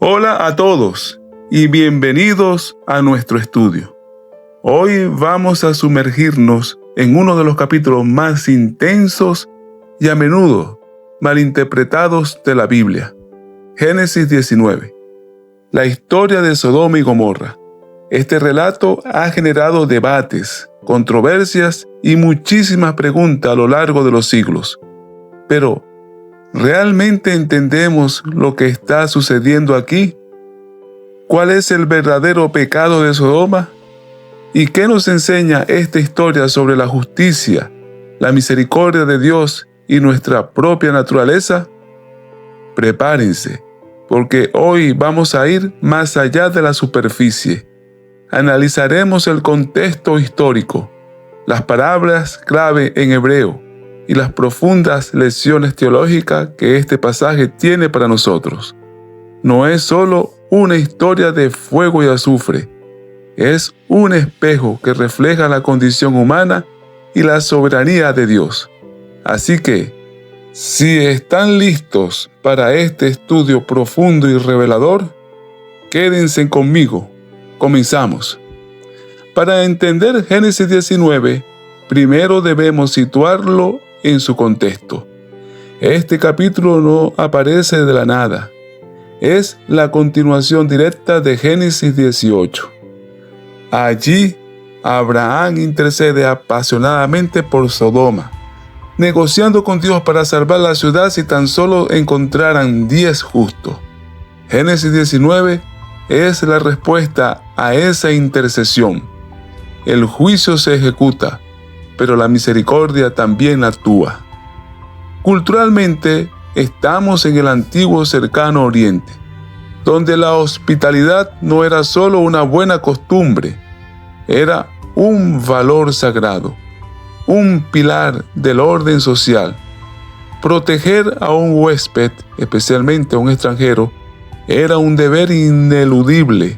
Hola a todos y bienvenidos a nuestro estudio. Hoy vamos a sumergirnos en uno de los capítulos más intensos y a menudo malinterpretados de la Biblia, Génesis 19. La historia de Sodoma y Gomorra. Este relato ha generado debates, controversias y muchísimas preguntas a lo largo de los siglos. Pero, ¿realmente entendemos lo que está sucediendo aquí? ¿Cuál es el verdadero pecado de Sodoma? ¿Y qué nos enseña esta historia sobre la justicia, la misericordia de Dios y nuestra propia naturaleza? Prepárense, porque hoy vamos a ir más allá de la superficie. Analizaremos el contexto histórico, las palabras clave en hebreo y las profundas lecciones teológicas que este pasaje tiene para nosotros. No es solo una historia de fuego y azufre, es un espejo que refleja la condición humana y la soberanía de Dios. Así que, si están listos para este estudio profundo y revelador, quédense conmigo. Comenzamos. Para entender Génesis 19, primero debemos situarlo en su contexto. Este capítulo no aparece de la nada. Es la continuación directa de Génesis 18. Allí, Abraham intercede apasionadamente por Sodoma, negociando con Dios para salvar la ciudad si tan solo encontraran 10 justos. Génesis 19 es la respuesta a esa intercesión. El juicio se ejecuta, pero la misericordia también actúa. Culturalmente, estamos en el antiguo cercano oriente, donde la hospitalidad no era solo una buena costumbre, era un valor sagrado, un pilar del orden social. Proteger a un huésped, especialmente a un extranjero, era un deber ineludible.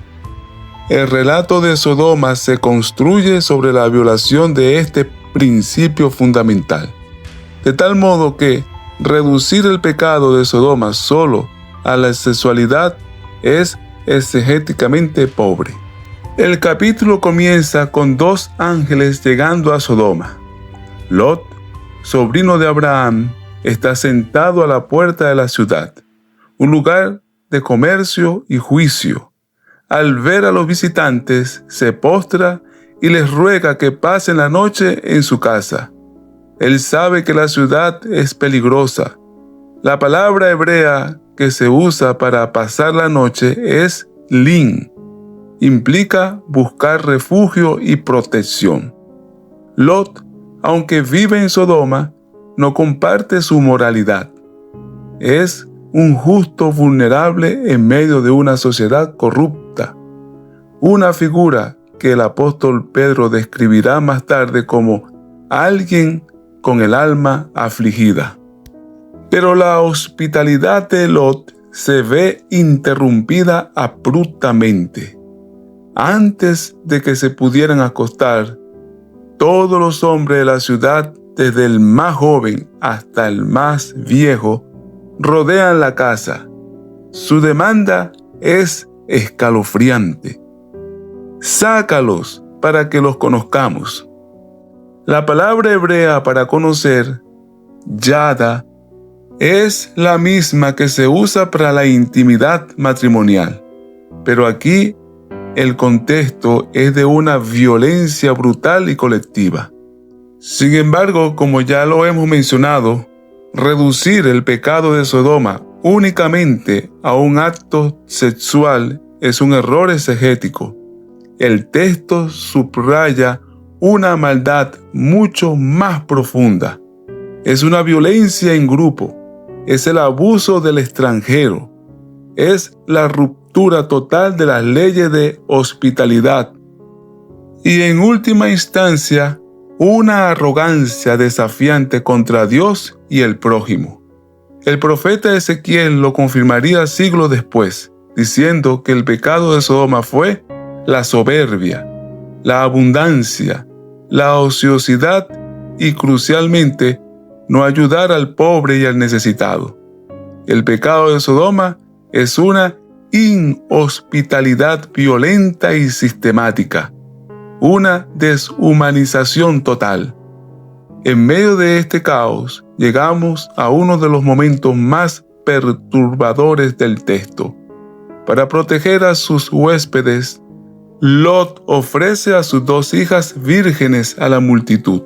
El relato de Sodoma se construye sobre la violación de este principio fundamental, de tal modo que reducir el pecado de Sodoma solo a la sexualidad es exegéticamente pobre. El capítulo comienza con 2 ángeles llegando a Sodoma. Lot, sobrino de Abraham, está sentado a la puerta de la ciudad, un lugar de comercio y juicio. Al ver a los visitantes, se postra y les ruega que pasen la noche en su casa. Él sabe que la ciudad es peligrosa. La palabra hebrea que se usa para pasar la noche es lin. Implica buscar refugio y protección. Lot, aunque vive en Sodoma, no comparte su moralidad. Es un justo vulnerable en medio de una sociedad corrupta. Una figura que el apóstol Pedro describirá más tarde como alguien con el alma afligida. Pero la hospitalidad de Lot se ve interrumpida abruptamente. Antes de que se pudieran acostar, todos los hombres de la ciudad, desde el más joven hasta el más viejo, rodean la casa. Su demanda es escalofriante. Sácalos para que los conozcamos. La palabra hebrea para conocer, yada, es la misma que se usa para la intimidad matrimonial. Pero aquí el contexto es de una violencia brutal y colectiva. Sin embargo, como ya lo hemos mencionado, reducir el pecado de Sodoma únicamente a un acto sexual es un error exegético. El texto subraya una maldad mucho más profunda. Es una violencia en grupo, es el abuso del extranjero, es la ruptura total de las leyes de hospitalidad y, en última instancia, una arrogancia desafiante contra Dios y el prójimo. El profeta Ezequiel lo confirmaría siglos después, diciendo que el pecado de Sodoma fue la soberbia, la abundancia, la ociosidad y, crucialmente, no ayudar al pobre y al necesitado. El pecado de Sodoma es una inhospitalidad violenta y sistemática, una deshumanización total. En medio de este caos, llegamos a uno de los momentos más perturbadores del texto. Para proteger a sus huéspedes, Lot ofrece a sus 2 hijas vírgenes a la multitud.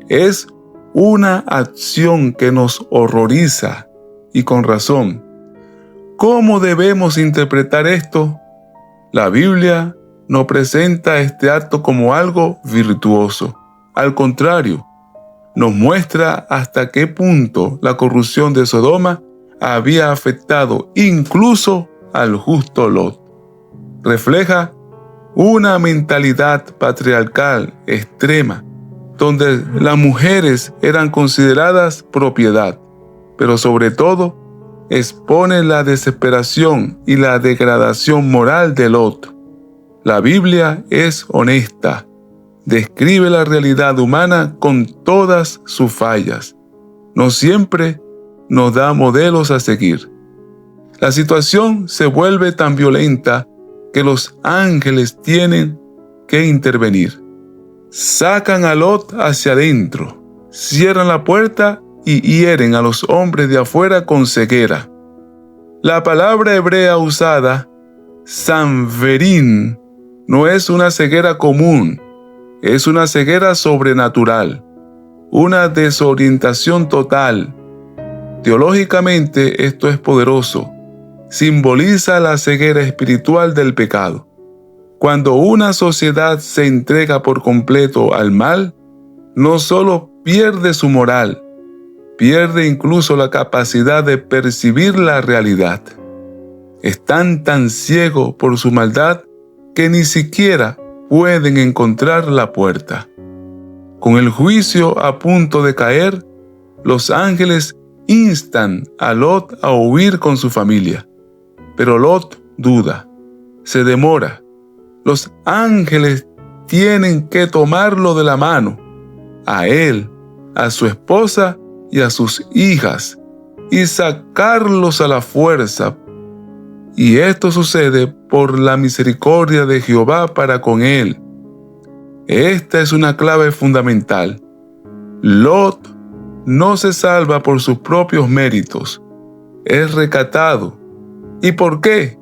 Es una acción que nos horroriza, y con razón. ¿Cómo debemos interpretar esto? La Biblia no presenta este acto como algo virtuoso. Al contrario, nos muestra hasta qué punto la corrupción de Sodoma había afectado incluso al justo Lot. Refleja una mentalidad patriarcal extrema, donde las mujeres eran consideradas propiedad, pero sobre todo expone la desesperación y la degradación moral de Lot. La Biblia es honesta, describe la realidad humana con todas sus fallas. No siempre nos da modelos a seguir. La situación se vuelve tan violenta que los ángeles tienen que intervenir. Sacan a Lot hacia adentro, cierran la puerta y hieren a los hombres de afuera con ceguera. La palabra hebrea usada, sanverín, no es una ceguera común, es una ceguera sobrenatural, una desorientación total. Teológicamente esto es poderoso. Simboliza la ceguera espiritual del pecado. Cuando una sociedad se entrega por completo al mal, no solo pierde su moral, pierde incluso la capacidad de percibir la realidad. Están tan ciegos por su maldad que ni siquiera pueden encontrar la puerta. Con el juicio a punto de caer, los ángeles instan a Lot a huir con su familia. Pero Lot duda, se demora. Los ángeles tienen que tomarlo de la mano, a él, a su esposa y a sus hijas, y sacarlos a la fuerza. Y esto sucede por la misericordia de Jehová para con él. Esta es una clave fundamental. Lot no se salva por sus propios méritos, es rescatado. ¿Y por qué?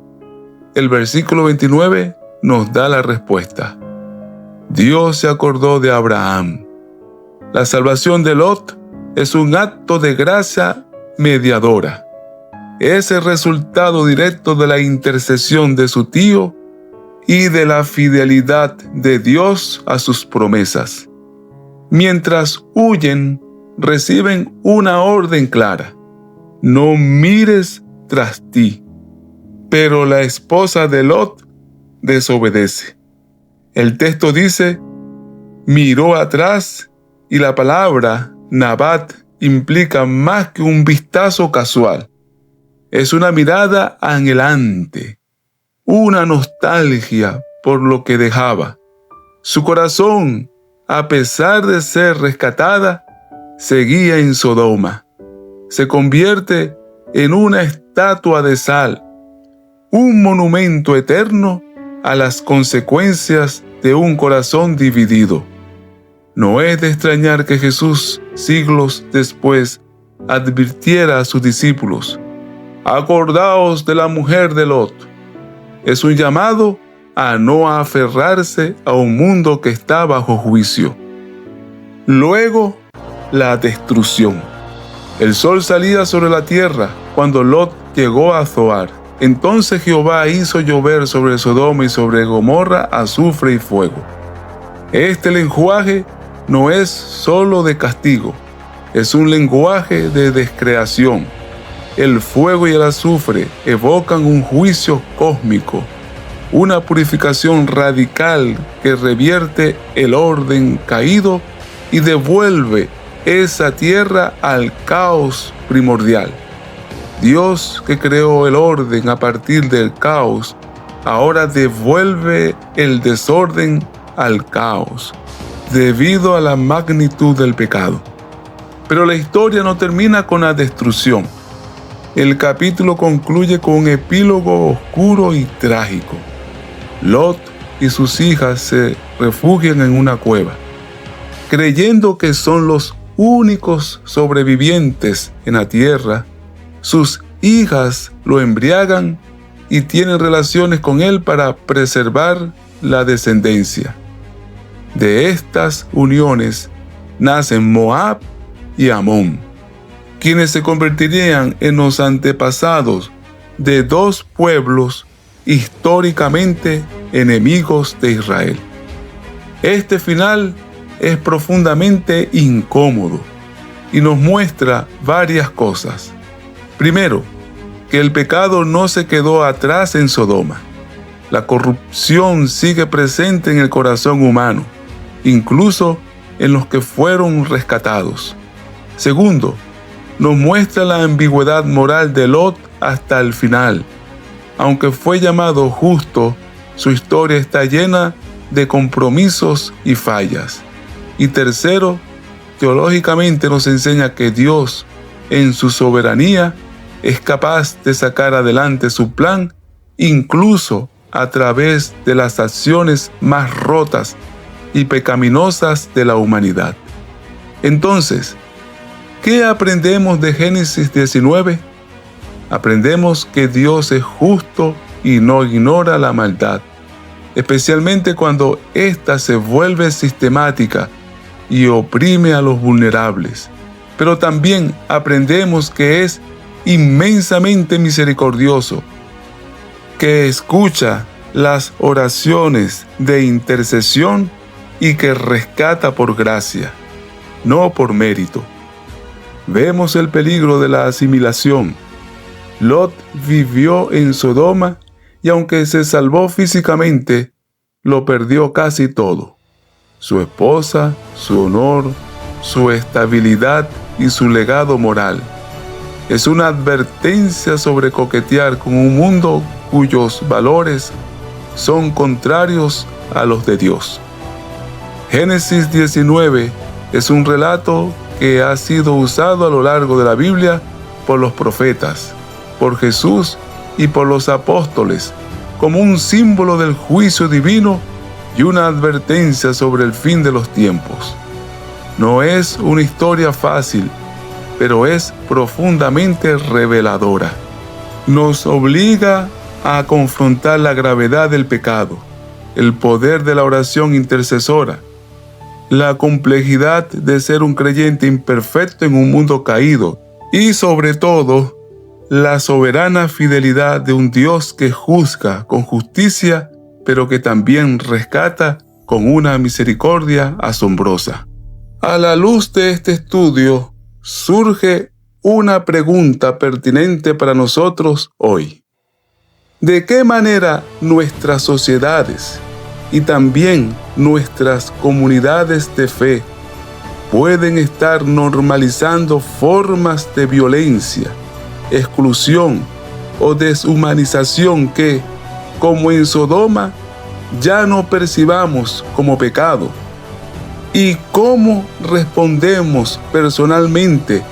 El versículo 29 nos da la respuesta. Dios se acordó de Abraham. La salvación de Lot es un acto de gracia mediadora. Es el resultado directo de la intercesión de su tío y de la fidelidad de Dios a sus promesas. Mientras huyen, reciben una orden clara: no mires tras ti. Pero la esposa de Lot desobedece. El texto dice, miró atrás, y la palabra Nabat implica más que un vistazo casual. Es una mirada anhelante, una nostalgia por lo que dejaba. Su corazón, a pesar de ser rescatada, seguía en Sodoma. Se convierte en una estatua de sal, un monumento eterno a las consecuencias de un corazón dividido. No es de extrañar que Jesús, siglos después, advirtiera a sus discípulos: acordaos de la mujer de Lot. Es un llamado a no aferrarse a un mundo que está bajo juicio. Luego, la destrucción. El sol salía sobre la tierra cuando Lot llegó a Zoar. Entonces Jehová hizo llover sobre Sodoma y sobre Gomorra azufre y fuego. Este lenguaje no es solo de castigo, es un lenguaje de descreación. El fuego y el azufre evocan un juicio cósmico, una purificación radical que revierte el orden caído y devuelve esa tierra al caos primordial. Dios, que creó el orden a partir del caos, ahora devuelve el desorden al caos, debido a la magnitud del pecado. Pero la historia no termina con la destrucción. El capítulo concluye con un epílogo oscuro y trágico. Lot y sus hijas se refugian en una cueva, creyendo que son los únicos sobrevivientes en la tierra. Sus hijas lo embriagan y tienen relaciones con él para preservar la descendencia. De estas uniones nacen Moab y Amón, quienes se convertirían en los antepasados de dos pueblos históricamente enemigos de Israel. Este final es profundamente incómodo y nos muestra varias cosas. Primero, que el pecado no se quedó atrás en Sodoma. La corrupción sigue presente en el corazón humano, incluso en los que fueron rescatados. Segundo, nos muestra la ambigüedad moral de Lot hasta el final. Aunque fue llamado justo, su historia está llena de compromisos y fallas. Y tercero, teológicamente nos enseña que Dios, en su soberanía, es capaz de sacar adelante su plan, incluso a través de las acciones más rotas y pecaminosas de la humanidad. Entonces, ¿qué aprendemos de Génesis 19? Aprendemos que Dios es justo y no ignora la maldad, especialmente cuando ésta se vuelve sistemática y oprime a los vulnerables. Pero también aprendemos que es inmensamente misericordioso, que escucha las oraciones de intercesión y que rescata por gracia, no por mérito. Vemos el peligro de la asimilación. Lot vivió en Sodoma y aunque se salvó físicamente, lo perdió casi todo: su esposa, su honor, su estabilidad y su legado moral. Es una advertencia sobre coquetear con un mundo cuyos valores son contrarios a los de Dios. Génesis 19 es un relato que ha sido usado a lo largo de la Biblia por los profetas, por Jesús y por los apóstoles como un símbolo del juicio divino y una advertencia sobre el fin de los tiempos. No es una historia fácil, pero es profundamente reveladora. Nos obliga a confrontar la gravedad del pecado, el poder de la oración intercesora, la complejidad de ser un creyente imperfecto en un mundo caído y, sobre todo, la soberana fidelidad de un Dios que juzga con justicia, pero que también rescata con una misericordia asombrosa. A la luz de este estudio, surge una pregunta pertinente para nosotros hoy. ¿De qué manera nuestras sociedades y también nuestras comunidades de fe pueden estar normalizando formas de violencia, exclusión o deshumanización que, como en Sodoma, ya no percibamos como pecado? ¿Y cómo respondemos personalmente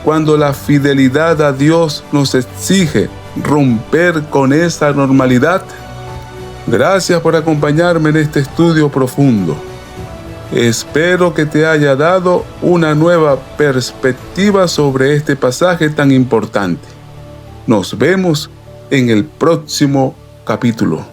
cuando la fidelidad a Dios nos exige romper con esa normalidad? Gracias por acompañarme en este estudio profundo. Espero que te haya dado una nueva perspectiva sobre este pasaje tan importante. Nos vemos en el próximo capítulo.